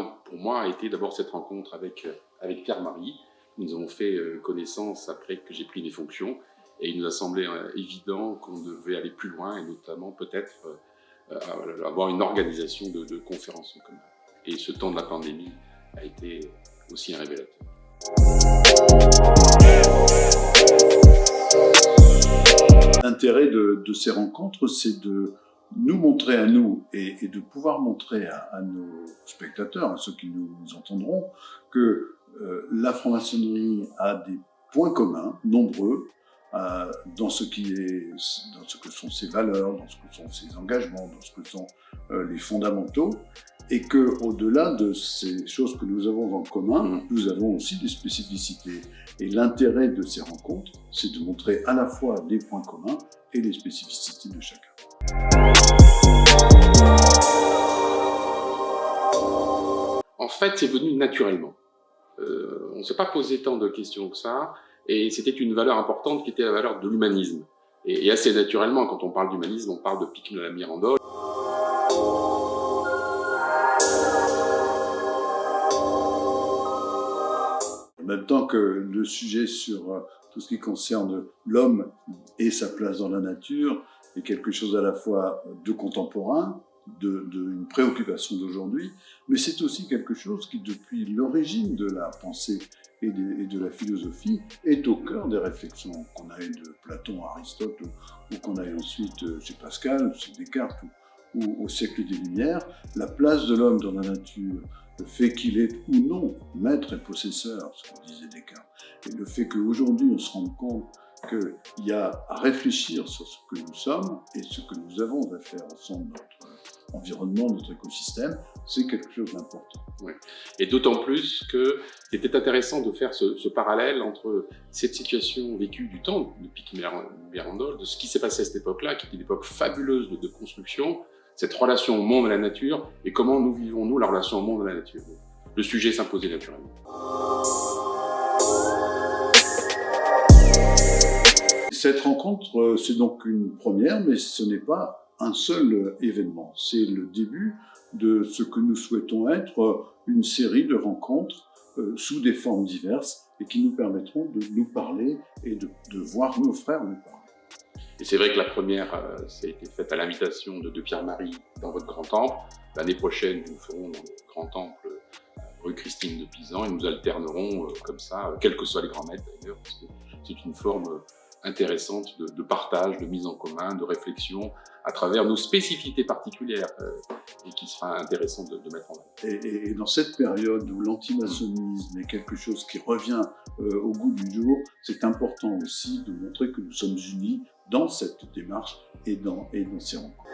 marquant pour moi a été d'abord cette rencontre avec Pierre-Marie. Nous avons fait connaissance après que j'ai pris des fonctions et il nous a semblé évident qu'on devait aller plus loin et notamment peut-être avoir une organisation de conférences en commun. Et ce temps de la pandémie a été aussi un révélateur. L'intérêt de ces rencontres, c'est de nous montrer à nous et de pouvoir montrer à nos spectateurs, à ceux qui nous entendront, que la franc-maçonnerie a des points communs, nombreux, dans ce que sont ses valeurs, dans ce que sont ses engagements, dans ce que sont les fondamentaux, et que au-delà de ces choses que nous avons en commun, nous avons aussi des spécificités. Et l'intérêt de ces rencontres, c'est de montrer à la fois les points communs et les spécificités de chacun. En fait, c'est venu naturellement. On ne s'est pas posé tant de questions que ça, et c'était une valeur importante qui était la valeur de l'humanisme. Et assez naturellement, quand on parle d'humanisme, on parle de Pic la Mirandole. En même temps que le sujet sur tout ce qui concerne l'homme et sa place dans la nature est quelque chose à la fois de contemporain, d'une préoccupation d'aujourd'hui, mais c'est aussi quelque chose qui, depuis l'origine de la pensée et de la philosophie, est au cœur des réflexions qu'on a eues de Platon à Aristote, ou qu'on a eues ensuite chez Pascal, chez Descartes, ou au siècle des Lumières. La place de l'homme dans la nature, le fait qu'il est ou non maître et possesseur, ce que disait Descartes, et le fait qu'aujourd'hui on se rende compte qu'il y a à réfléchir sur ce que nous sommes et ce que nous avons à faire au sein de notre environnement, notre écosystème, c'est quelque chose d'important. Oui. Et d'autant plus que c'était intéressant de faire ce parallèle entre cette situation vécue du temps de Pic Mirandole, de ce qui s'est passé à cette époque-là, qui était une époque fabuleuse de construction, cette relation au monde et à la nature, et comment nous vivons, nous, la relation au monde et à la nature. Le sujet s'imposait naturellement. Cette rencontre, c'est donc une première, mais ce n'est pas un seul événement. C'est le début de ce que nous souhaitons être une série de rencontres sous des formes diverses et qui nous permettront de nous parler et de voir nos frères nous parler. Et c'est vrai que la première, ça a été faite à l'invitation de Pierre-Marie dans votre grand temple. L'année prochaine, nous le ferons dans le grand temple rue Christine de Pisan et nous alternerons comme ça, quels que soient les grands maîtres d'ailleurs, parce que c'est une forme intéressante de partage, de mise en commun, de réflexion à travers nos spécificités particulières et qui sera intéressant de mettre en œuvre. Et dans cette période où l'antimaçonnisme est quelque chose qui revient au goût du jour, c'est important aussi de montrer que nous sommes unis dans cette démarche et dans ces rencontres.